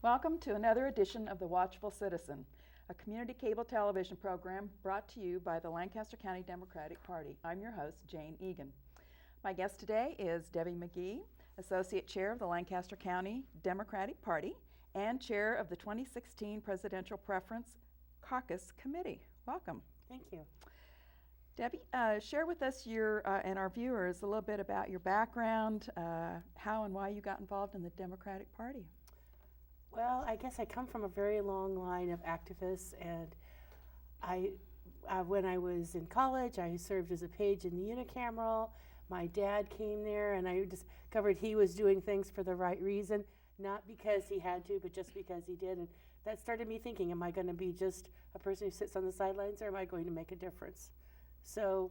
Welcome to another edition of the Watchful Citizen, a community cable television program brought to you by the Lancaster County Democratic Party. I'm your host, Jane Egan. My guest today is Debi McGee, Associate Chair of the Lancaster County Democratic Party and Chair of the 2016 Presidential Preference Caucus Committee. Welcome. Thank you. Debi, share with us and our viewers a little bit about your background, how and why you got involved in the Democratic Party. Well, I guess I come from a very long line of activists, and when I was in college, I served as a page in the unicameral. My dad came there, and I discovered he was doing things for the right reason, not because he had to, but just because he did. And that started me thinking, am I going to be just a person who sits on the sidelines, or am I going to make a difference? So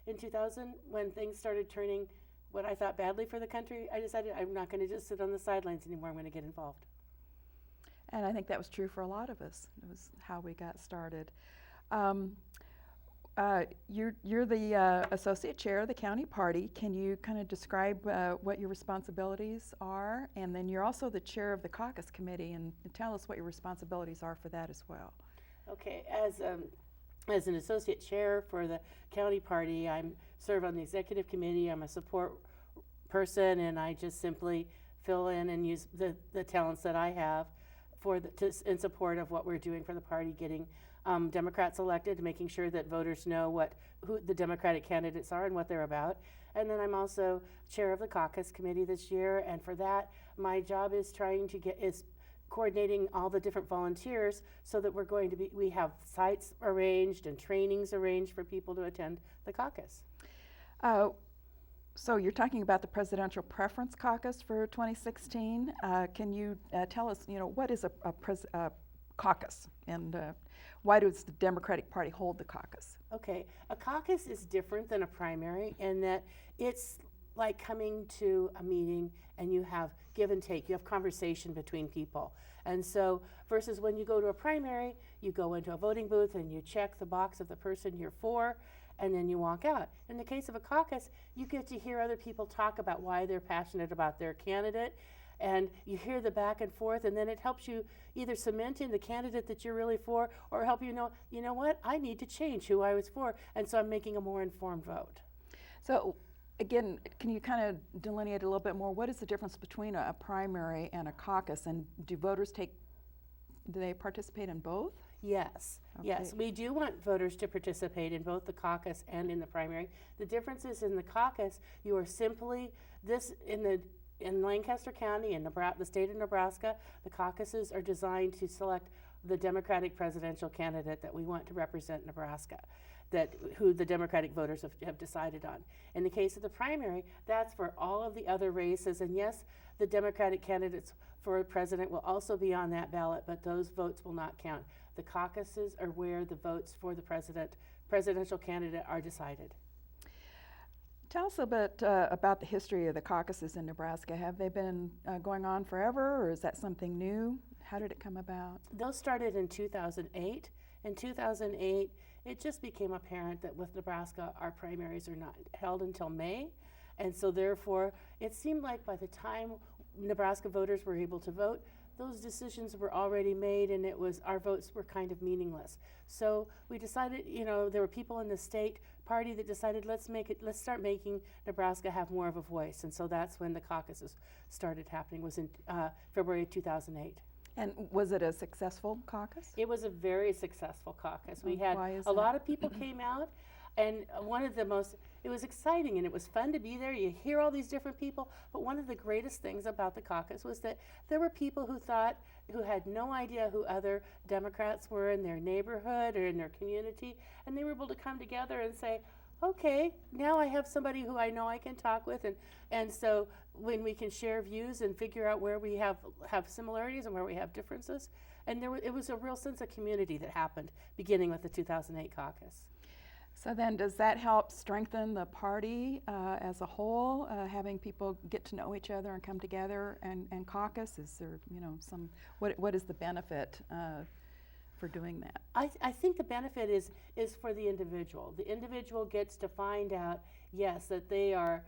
in 2000, when things started turning what I thought badly for the country, I decided I'm not going to just sit on the sidelines anymore. I'm going to get involved. And I think that was true for a lot of us. It was how we got started. You're the Associate Chair of the County Party. Can you kind of describe what your responsibilities are? And then you're also the Chair of the Caucus Committee, and tell us what your responsibilities are for that as well. Okay, as an Associate Chair for the County Party, I serve on the Executive Committee. I'm a support person, and I just simply fill in and use the talents that I have in support of what we're doing for the party, getting Democrats elected, making sure that voters know who the Democratic candidates are and what they're about. And then I'm also chair of the Caucus Committee this year, and for that, my job is coordinating all the different volunteers so that we have sites arranged and trainings arranged for people to attend the caucus. So you're talking about the Presidential Preference Caucus for 2016. Can you tell us, what is a caucus, and why does the Democratic Party hold the caucus? Okay, a caucus is different than a primary in that it's like coming to a meeting and you have give and take, you have conversation between people. And so versus when you go to a primary, you go into a voting booth and you check the box of the person you're for, and then you walk out. In the case of a caucus, you get to hear other people talk about why they're passionate about their candidate, and you hear the back and forth, and then it helps you either cement in the candidate that you're really for, or help you know what, I need to change who I was for, and so I'm making a more informed vote. So again, can you kind of delineate a little bit more? What is the difference between a primary and a caucus, and do they participate in both? Yes, okay. Yes, we do want voters to participate in both the caucus and in the primary. The difference is in the caucus, you are simply in Lancaster County and the state of Nebraska, the caucuses are designed to select the Democratic presidential candidate that we want to represent Nebraska, who the Democratic voters have decided on. In the case of the primary, that's for all of the other races, and yes, the Democratic candidates for president will also be on that ballot, but those votes will not count. The caucuses are where the votes for the presidential candidate are decided. Tell us a bit about the history of the caucuses in Nebraska. Have they been going on forever, or is that something new? How did it come about? Those started in 2008. In 2008, it just became apparent that with Nebraska, our primaries are not held until May. And so therefore, it seemed like by the time Nebraska voters were able to vote, those decisions were already made, and our votes were kind of meaningless. So we decided, there were people in the state party that decided let's start making Nebraska have more of a voice, and so that's when the caucuses started happening. Was in February of 2008. And was it a successful caucus? It was a very successful caucus. We had a lot of people came out. And it was exciting and it was fun to be there. You hear all these different people, but one of the greatest things about the caucus was that there were people who had no idea who other Democrats were in their neighborhood or in their community, and they were able to come together and say, okay, now I have somebody who I know I can talk with, and so when we can share views and figure out where we have similarities and where we have differences, and it was a real sense of community that happened beginning with the 2008 caucus. So then does that help strengthen the party as a whole, having people get to know each other and come together and caucus? Is there, what is the benefit for doing that? I think the benefit is for the individual. The individual gets to find out, yes, that there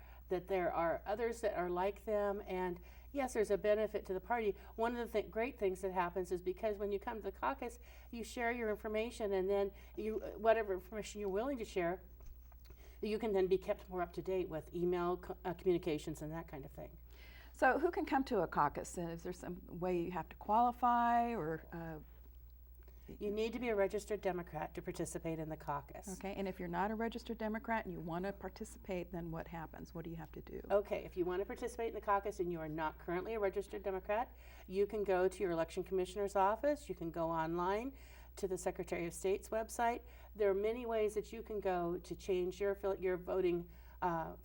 are others that are like them, and Yes, there's a benefit to the party. One of the great things that happens is because when you come to the caucus, you share your information, and then whatever information you're willing to share, you can then be kept more up to date with email communications and that kind of thing. So who can come to a caucus? Is there some way you have to qualify, or? You need to be a registered Democrat to participate in the caucus. Okay, and if you're not a registered Democrat and you want to participate, then what happens? What do you have to do? Okay, if you want to participate in the caucus and you are not currently a registered Democrat, you can go to your election commissioner's office. You can go online to the Secretary of State's website. There are many ways that you can go to change your voting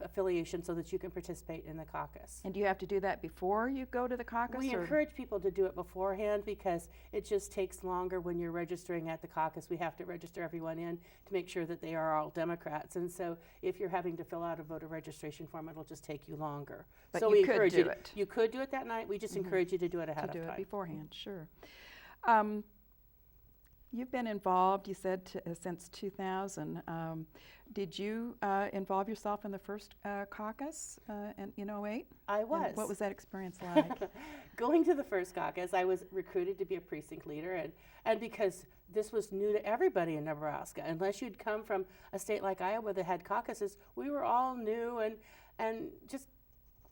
affiliation so that you can participate in the caucus. And do you have to do that before you go to the caucus? We encourage people to do it beforehand because it just takes longer when you're registering at the caucus. We have to register everyone in to make sure that they are all Democrats. And so if you're having to fill out a voter registration form, it'll just take you longer. But so you we could encourage do you it. You could do it that night. We just encourage you to do it ahead of time. To do it beforehand, sure. You've been involved, you said, since 2000. Did you involve yourself in the first caucus in 08? I was. And what was that experience like? Going to the first caucus, I was recruited to be a precinct leader, and because this was new to everybody in Nebraska, unless you'd come from a state like Iowa that had caucuses, we were all new and just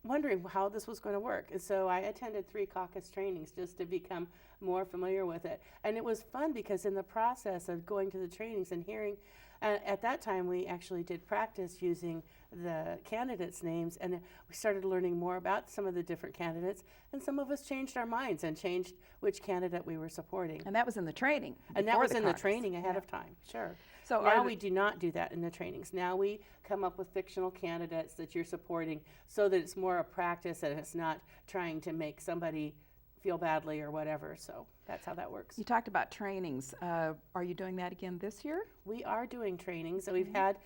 wondering how this was going to work. And so I attended 3 caucus trainings just to become more familiar with it. And it was fun because in the process of going to the trainings and hearing, at that time we actually did practice using the candidates' names, and we started learning more about some of the different candidates, and some of us changed our minds and changed which candidate we were supporting. And that was in the training? And that was in the caucus. training ahead of time, sure. So now we do not do that in the trainings. Now we come up with fictional candidates that you're supporting so that it's more a practice and it's not trying to make somebody feel badly or whatever. So that's how that works. You talked about trainings. Are you doing that again this year? We are doing trainings. So we've had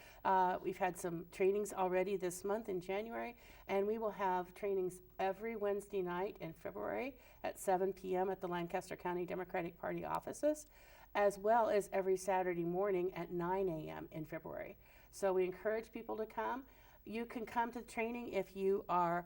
some trainings already this month in January, and we will have trainings every Wednesday night in February at 7 p.m. at the Lancaster County Democratic Party offices, as well as every Saturday morning at 9 a.m. in February. So we encourage people to come. You can come to the training if you are,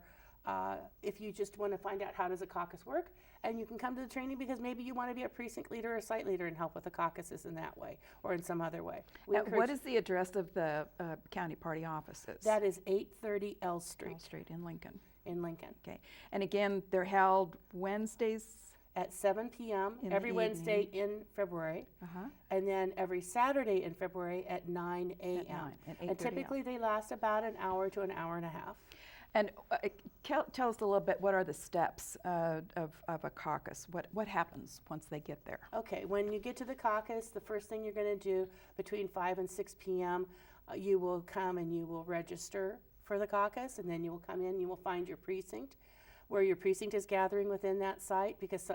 if you just want to find out how does a caucus work, and you can come to the training because maybe you want to be a precinct leader or a site leader and help with the caucuses in that way or in some other way. What is the address of the county party offices? That is 830 L Street. L Street in Lincoln. In Lincoln. Okay. And again, they're held Wednesdays? At 7 p.m. every Wednesday in February, and then every Saturday in February at 9 a.m. And typically they last about an hour to an hour and a half. And tell us a little bit, what are the steps of a caucus? What happens once they get there? Okay, when you get to the caucus, the first thing you're going to do between 5 and 6 p.m., you will come and you will register for the caucus, and then you will come in, you will find your precinct, where your precinct is gathering within that site, because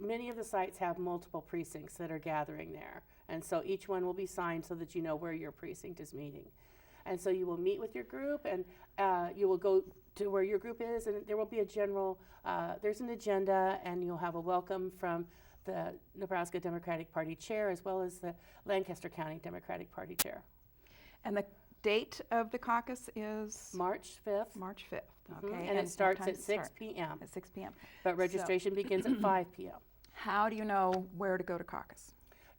many of the sites have multiple precincts that are gathering there. And so each one will be signed so that you know where your precinct is meeting. And so you will meet with your group, and you will go to where your group is, and there will be a general, there's an agenda, and you'll have a welcome from the Nebraska Democratic Party Chair as well as the Lancaster County Democratic Party Chair. And the date of the caucus is? March 5th. March 5th, okay. And it starts at 6 p.m. At 6 p.m. But registration begins at 5 p.m. How do you know where to go to caucus?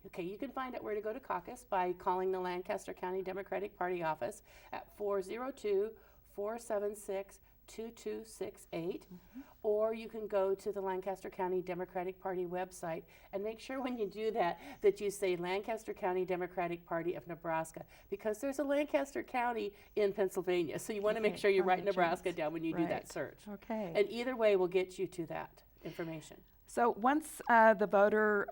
Okay, you can find out where to go to caucus by calling the Lancaster County Democratic Party office at 402-476-2268, or you can go to the Lancaster County Democratic Party website, and make sure when you do that you say Lancaster County Democratic Party of Nebraska, because there's a Lancaster County in Pennsylvania, so you want to make sure you write Nebraska down when you do that search. Okay. And either way will get you to that information. So once the voter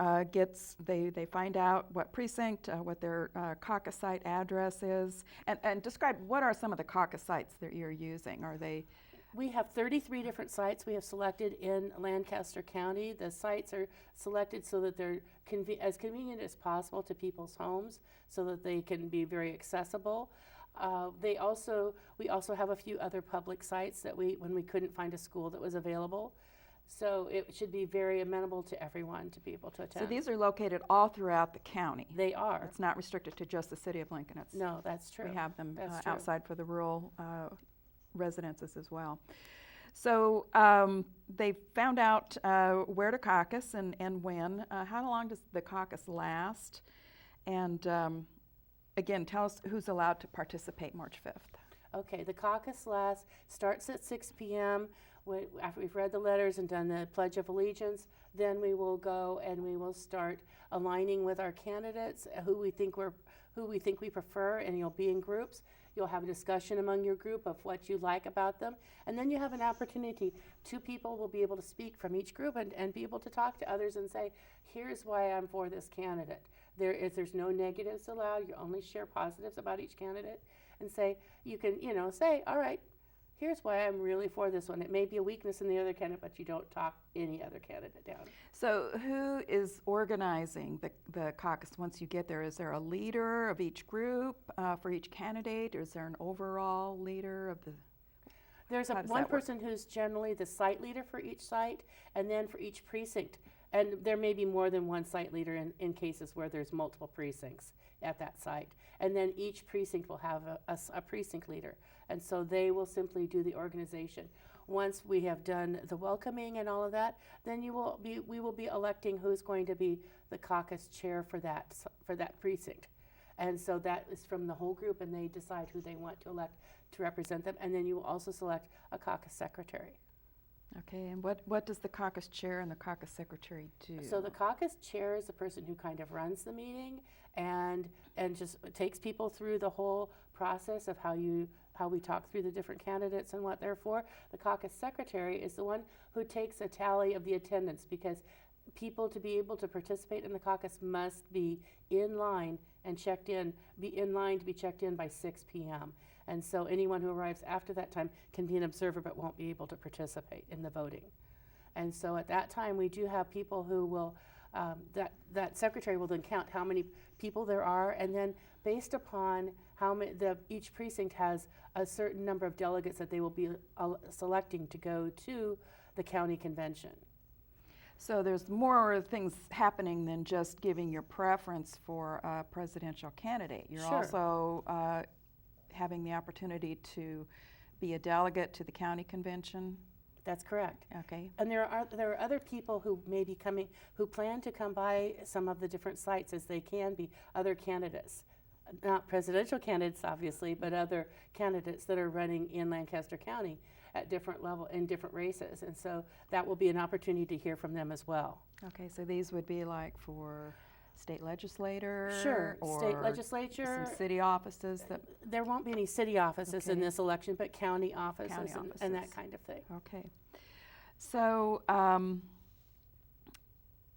they find out what precinct, what their caucus site address is, and describe what are some of the caucus sites that you're using. Are they? We have 33 different sites we have selected in Lancaster County. The sites are selected so that they're as convenient as possible to people's homes, so that they can be very accessible. We also have a few other public sites that when we couldn't find a school that was available. So it should be very amenable to everyone to be able to attend. So these are located all throughout the county? They are. It's not restricted to just the city of Lincoln. No, that's true. We have them That's true. outside for the rural residences as well. So they found out where to caucus and when. How long does the caucus last? And again, tell us who's allowed to participate March 5th. Okay, the caucus starts at 6 p.m. After we've read the letters and done the Pledge of Allegiance, then we will go and we will start aligning with our candidates, who we think we prefer, and you'll be in groups. You'll have a discussion among your group of what you like about them, and then you have an opportunity. 2 people will be able to speak from each group and be able to talk to others and say, here's why I'm for this candidate. There's no negatives allowed. You only share positives about each candidate, and say, you can, say, all right, here's why I'm really for this one. It may be a weakness in the other candidate, but you don't talk any other candidate down. So who is organizing the caucus once you get there? Is there a leader of each group for each candidate? Or is there an overall leader of the? There's one person who's generally the site leader for each site, and then for each precinct. And there may be more than one site leader in cases where there's multiple precincts at that site. And then each precinct will have a precinct leader. And so they will simply do the organization. Once we have done the welcoming and all of that, then we will be electing who's going to be the caucus chair for that precinct. And so that is from the whole group, and they decide who they want to elect to represent them. And then you will also select a caucus secretary. Okay, and what does the caucus chair and the caucus secretary do? So the caucus chair is the person who kind of runs the meeting and just takes people through the whole process of how we talk through the different candidates and what they're for. The caucus secretary is the one who takes a tally of the attendance, because people, to be able to participate in the caucus, must be in line and be in line to be checked in by 6 p.m. And so anyone who arrives after that time can be an observer but won't be able to participate in the voting. And so at that time, we do have people who will, that secretary will then count how many people there are, and then based upon how many, each precinct has a certain number of delegates that they will be selecting to go to the county convention. So there's more things happening than just giving your preference for a presidential candidate. You're Sure. also having the opportunity to be a delegate to the county convention. That's correct. Okay. And there are other people who may be coming, who plan to come by some of the different sites, as they can be other candidates. Not presidential candidates, obviously, but other candidates that are running in Lancaster County at different level in different races. And so that will be an opportunity to hear from them as well. Okay, so these would be like for state legislator? Sure, or state legislature. some city offices that. There won't be any city offices in Okay. this election, but county offices, and that offices. kind of thing. Okay. So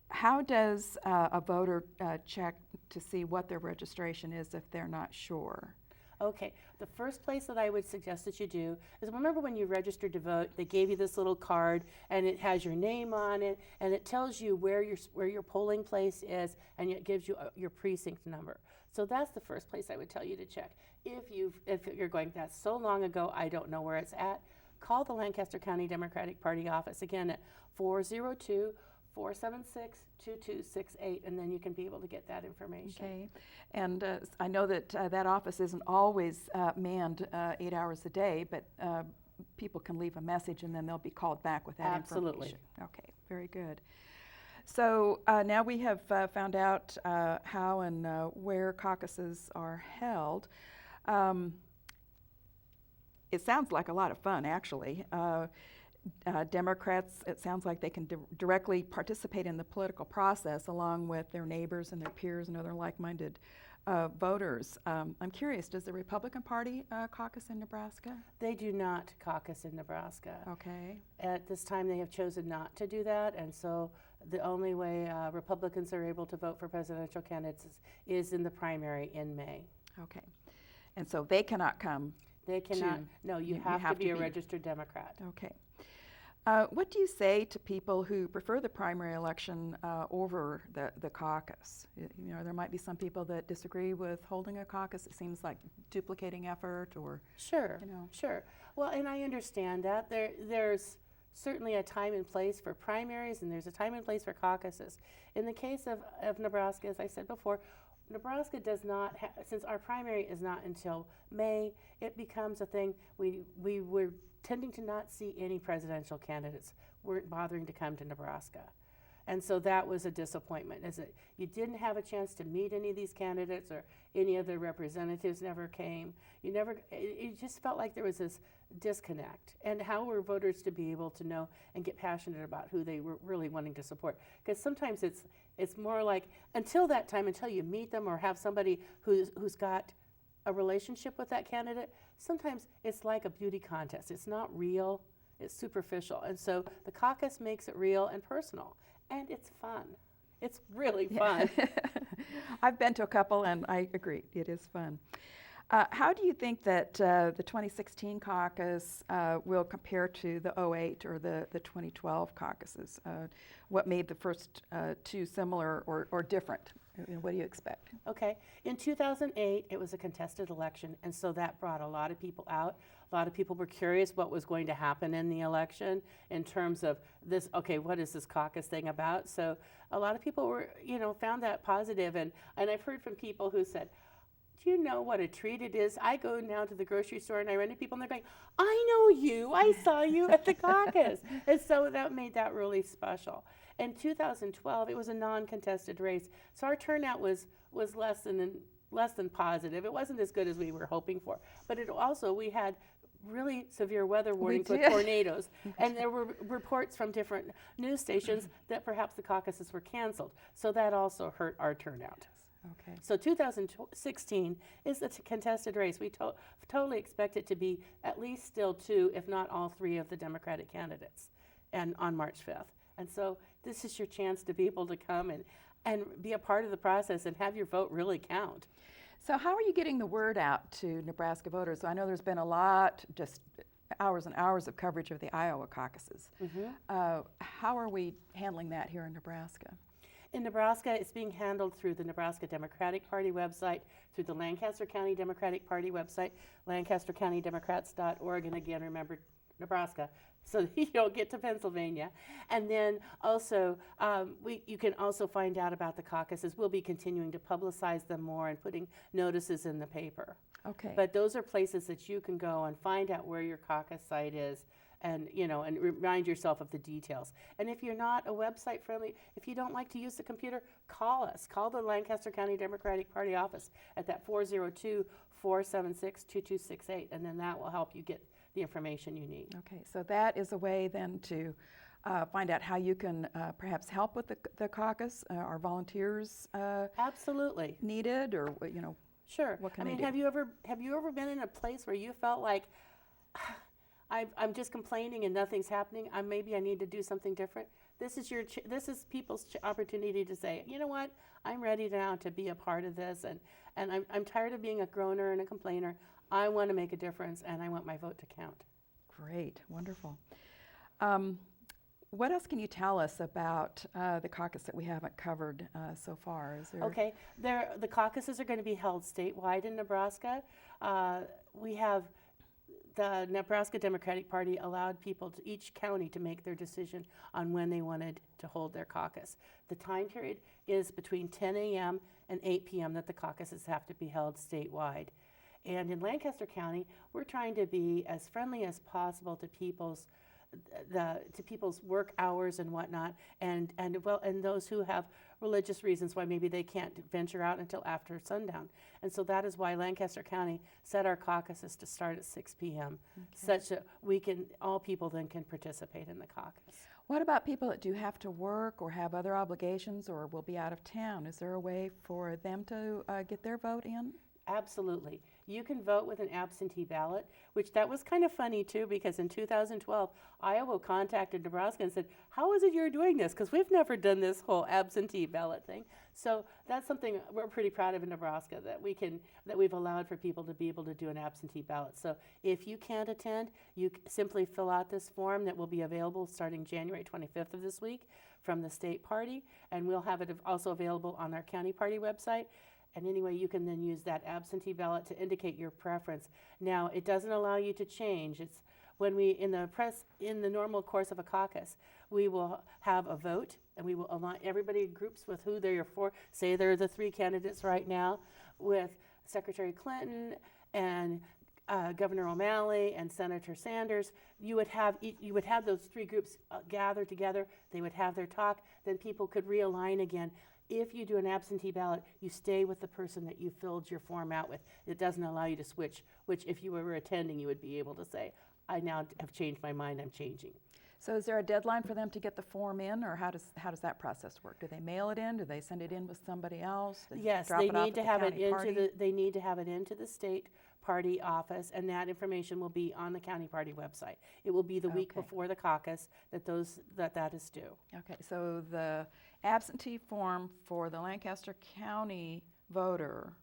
how does a voter check to see what their registration is if they're not sure? Okay, the first place that I would suggest that you do is, remember when you registered to vote, they gave you this little card and it has your name on it, and it tells you where your polling place is, and it gives you your precinct number. So that's the first place I would tell you to check. If you're going, that's so long ago, I don't know where it's at, call the Lancaster County Democratic Party office again at 402-476-2268, and then you can be able to get that information. Okay, and I know that that office isn't always manned 8 hours a day, but people can leave a message and then they'll be called back with that Absolutely. information. Okay, very good. So now we have found out how and where caucuses are held. It sounds like a lot of fun, actually. Democrats, it sounds like they can directly participate in the political process along with their neighbors and their peers and other like-minded voters. I'm curious, does the Republican Party caucus in Nebraska? They do not caucus in Nebraska. Okay. At this time, they have chosen not to do that, and so the only way Republicans are able to vote for presidential candidates is in the primary in May. Okay. And so they cannot come. They cannot. No, you have to be a registered Democrat. Okay. What do you say to people who prefer the primary election over the caucus? You know, there might be some people that disagree with holding a caucus. It seems like duplicating effort, or Sure, you know. sure. Well, and I understand that. There's certainly a time and place for primaries, and there's a time and place for caucuses. In the case of Nebraska, as I said before, Nebraska does not, since our primary is not until May, it becomes a thing. We were tending to not see any presidential candidates, weren't bothering to come to Nebraska. And so that was a disappointment, is that you didn't have a chance to meet any of these candidates, or any of the representatives never came. It just felt like there was this disconnect. And how were voters to be able to know and get passionate about who they were really wanting to support? Because sometimes it's more like, until that time, until you meet them or have somebody who's got a relationship with that candidate, sometimes it's like a beauty contest. It's not real, it's superficial. And so the caucus makes it real and personal. And it's fun. It's really fun. I've been to a couple, and I agree, it is fun. How do you think that the 2016 caucus will compare to the 2008 or the 2012 caucuses? What made the first two similar or different? What do you expect? Okay. In 2008, it was a contested election, and so that brought a lot of people out. A lot of people were curious what was going to happen in the election in terms of this, okay, what is this caucus thing about? So a lot of people were, found that positive, and I've heard from people who said, do you know what a treat it is? I go now to the grocery store and I run into people and they're going, I know you, I saw you at the caucus. And so that made that really special. In 2012, it was a non-contested race, so our turnout was less than positive. It wasn't as good as we were hoping for, but we had really severe weather warnings with tornadoes, and there were reports from different news stations that perhaps the caucuses were canceled, so that also hurt our turnout. Okay. So 2016 is the contested race. We totally expect it to be at least still two, if not all three, of the Democratic candidates, and on March 5th. And so this is your chance to be able to come and be a part of the process and have your vote really count. So how are you getting the word out to Nebraska voters? I know there's been a lot, just hours and hours of coverage of the Iowa caucuses. How are we handling that here in Nebraska? In Nebraska, it's being handled through the Nebraska Democratic Party website, through the Lancaster County Democratic Party website, lancastercountydemocrats.org, and again, remember, Nebraska, so you don't get to Pennsylvania. And then also, you can also find out about the caucuses. We'll be continuing to publicize them more and putting notices in the paper. Okay. But those are places that you can go and find out where your caucus site is, and and remind yourself of the details. And if you're not a website friendly, if you don't like to use the computer, call us. Call the Lancaster County Democratic Party office at that 402-476-2268, and then that will help you get the information you need. Okay, so that is a way then to find out how you can perhaps help with the caucus. Are volunteers Absolutely needed, or Sure. What can I mean, they do? have you ever been in a place where you felt like I'm just complaining and nothing's happening? Maybe I need to do something different. This is people's opportunity to say, you know what, I'm ready now to be a part of this, and I'm tired of being a groaner and a complainer. I want to make a difference, and I want my vote to count. Great, wonderful. What else can you tell us about the caucus that we haven't covered so far? Is there Okay, the caucuses are going to be held statewide in Nebraska. We have the Nebraska Democratic Party allowed each county to make their decision on when they wanted to hold their caucus. The time period is between 10 a.m. and 8 p.m. that the caucuses have to be held statewide. And in Lancaster County, we're trying to be as friendly as possible to people's work hours and whatnot, and those who have religious reasons why maybe they can't venture out until after sundown. And so that is why Lancaster County set our caucuses to start at 6 p.m. such that all people then can participate in the caucus. What about people that do have to work or have other obligations or will be out of town? Is there a way for them to get their vote in? Absolutely. You can vote with an absentee ballot, which that was kind of funny too, because in 2012, Iowa contacted Nebraska and said, how is it you're doing this? Because we've never done this whole absentee ballot thing. So that's something we're pretty proud of in Nebraska, that we've allowed for people to be able to do an absentee ballot. So if you can't attend, you simply fill out this form that will be available starting January 25th of this week from the state party, and we'll have it also available on our county party website. And anyway, you can then use that absentee ballot to indicate your preference. Now, it doesn't allow you to change. It's when in the normal course of a caucus, we will have a vote and we will align everybody in groups with who they're for. Say they're the 3 candidates right now with Secretary Clinton and Governor O'Malley and Senator Sanders. You would have those 3 groups gather together. They would have their talk. Then people could realign again. If you do an absentee ballot, you stay with the person that you filled your form out with. It doesn't allow you to switch, which if you were attending, you would be able to say, I now have changed my mind, I'm changing. So is there a deadline for them to get the form in, or how does that process work? Do they mail it in? Do they send it in with somebody else? Yes, drop they it off need to at have it county into party? they need to have it into the state party office, and that information will be on the county party website. It will be the week Okay. before the caucus that is due. Okay, so the absentee form for the Lancaster County voter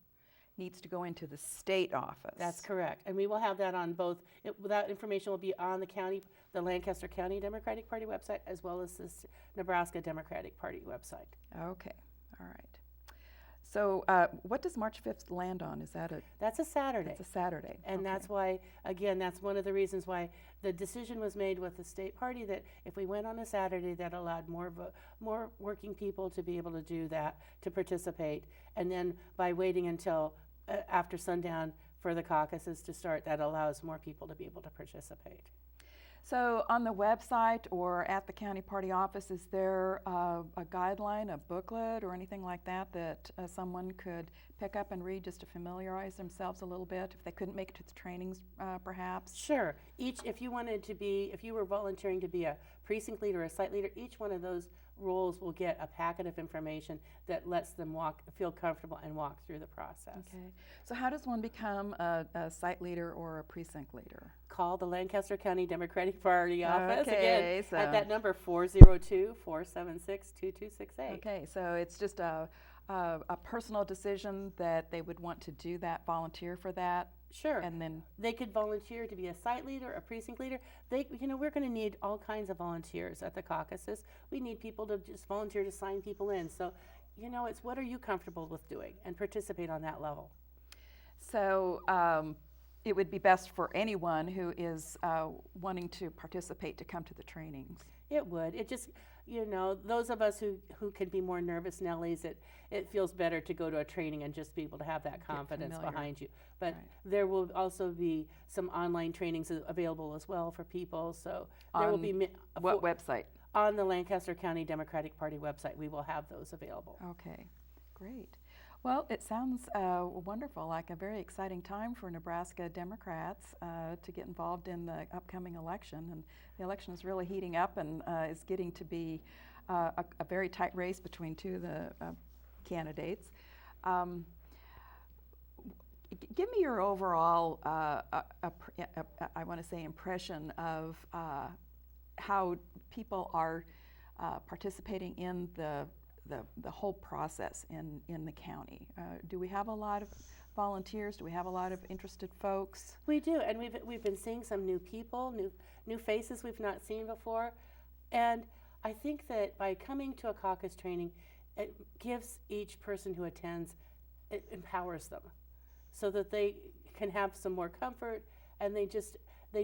needs to go into the state office. That's correct, and we will have that on both. That information will be on the Lancaster County Democratic Party website, as well as the Nebraska Democratic Party website. Okay, all right. So what does March 5th land on? Is that That's a Saturday. It's a Saturday. And okay. that's why, again, that's one of the reasons why the decision was made with the state party that if we went on a Saturday, that allowed more working people to be able to do that, to participate. And then by waiting until after sundown for the caucuses to start, that allows more people to be able to participate. So on the website or at the county party office, is there a guideline, a booklet, or anything like that that someone could pick up and read just to familiarize themselves a little bit if they couldn't make it to the trainings, perhaps? Sure. If you were volunteering to be a precinct leader or a site leader, each one of those roles will get a packet of information that lets them feel comfortable and walk through the process. Okay. So how does one become a site leader or a precinct leader? Call the Lancaster County Democratic Party office Okay, again so at that number 402-476-2268. Okay, so it's just a personal decision that they would want to do that, volunteer for that. Sure. And then they could volunteer to be a site leader, a precinct leader. We're going to need all kinds of volunteers at the caucuses. We need people to just volunteer to sign people in. So, it's what are you comfortable with doing, and participate on that level. So it would be best for anyone who is wanting to participate to come to the trainings. It would. It just, those of us who can be more nervous Nellies, it feels better to go to a training and just be able to have that confidence behind you. But there will also be some online trainings available as well for people. So there will be what website? On the Lancaster County Democratic Party website, we will have those available. Okay, great. Well, it sounds wonderful, like a very exciting time for Nebraska Democrats to get involved in the upcoming election. And the election is really heating up and is getting to be a very tight race between two of the candidates. Give me your overall, I want to say, impression of how people are participating in the whole process in the county. Do we have a lot of volunteers? Do we have a lot of interested folks? We do, and we've been seeing some new people, new faces we've not seen before. And I think that by coming to a caucus training, it gives each person who attends, it empowers them so that they can have some more comfort, and they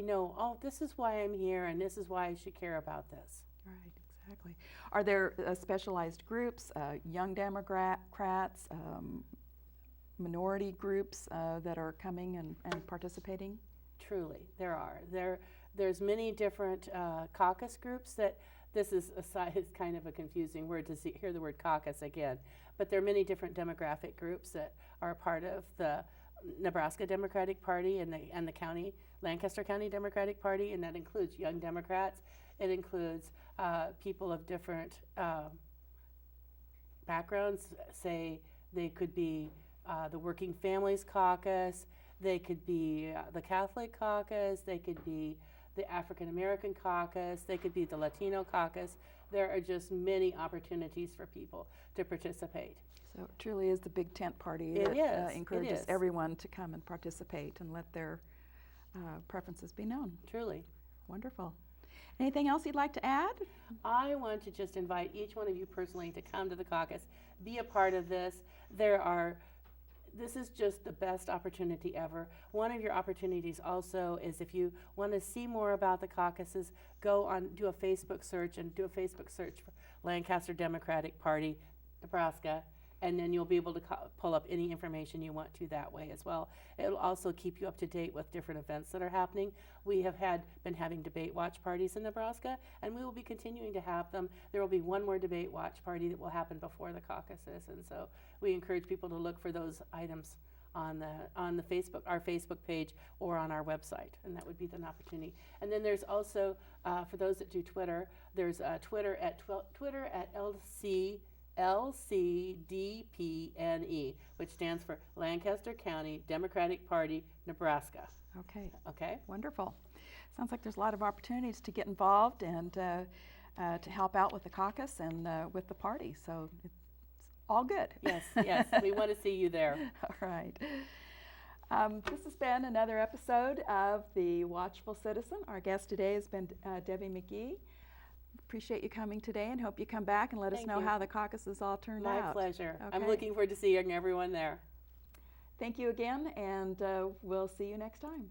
know, oh, this is why I'm here and this is why I should care about this. Right, exactly. Are there specialized groups, young Democrats, minority groups that are coming and participating? Truly, there are. There's many different caucus groups that, it's kind of a confusing word to hear the word caucus again, but there are many different demographic groups that are a part of the Nebraska Democratic Party and the county, Lancaster County Democratic Party, and that includes young Democrats. It includes people of different backgrounds. Say they could be the Working Families Caucus, they could be the Catholic Caucus, they could be the African American Caucus, they could be the Latino Caucus. There are just many opportunities for people to participate. So it truly is the big tent party that encourages everyone to come and participate and let their preferences be known. Truly. Wonderful. Anything else you'd like to add? I want to just invite each one of you personally to come to the caucus, be a part of this. There are this is just the best opportunity ever. One of your opportunities also is if you want to see more about the caucuses, do a Facebook search for Lancaster Democratic Party, Nebraska, and then you'll be able to pull up any information you want to that way as well. It'll also keep you up to date with different events that are happening. We have been having debate watch parties in Nebraska, and we will be continuing to have them. There will be one more debate watch party that will happen before the caucuses, and so we encourage people to look for those items on the our Facebook page or on our website, and that would be an opportunity. And then there's also for those that do Twitter, there's Twitter at LCDPNE, which stands for Lancaster County Democratic Party, Nebraska. Okay. Okay? Wonderful. Sounds like there's a lot of opportunities to get involved and to help out with the caucus and with the party. So it's all good. Yes, yes. We want to see you there. All right. This has been another episode of the Watchful Citizen. Our guest today has been Debi McGee. Appreciate you coming today and hope you come back and let us know how the caucuses all turned out. My pleasure. Okay. I'm looking forward to seeing everyone there. Thank you again, and we'll see you next time.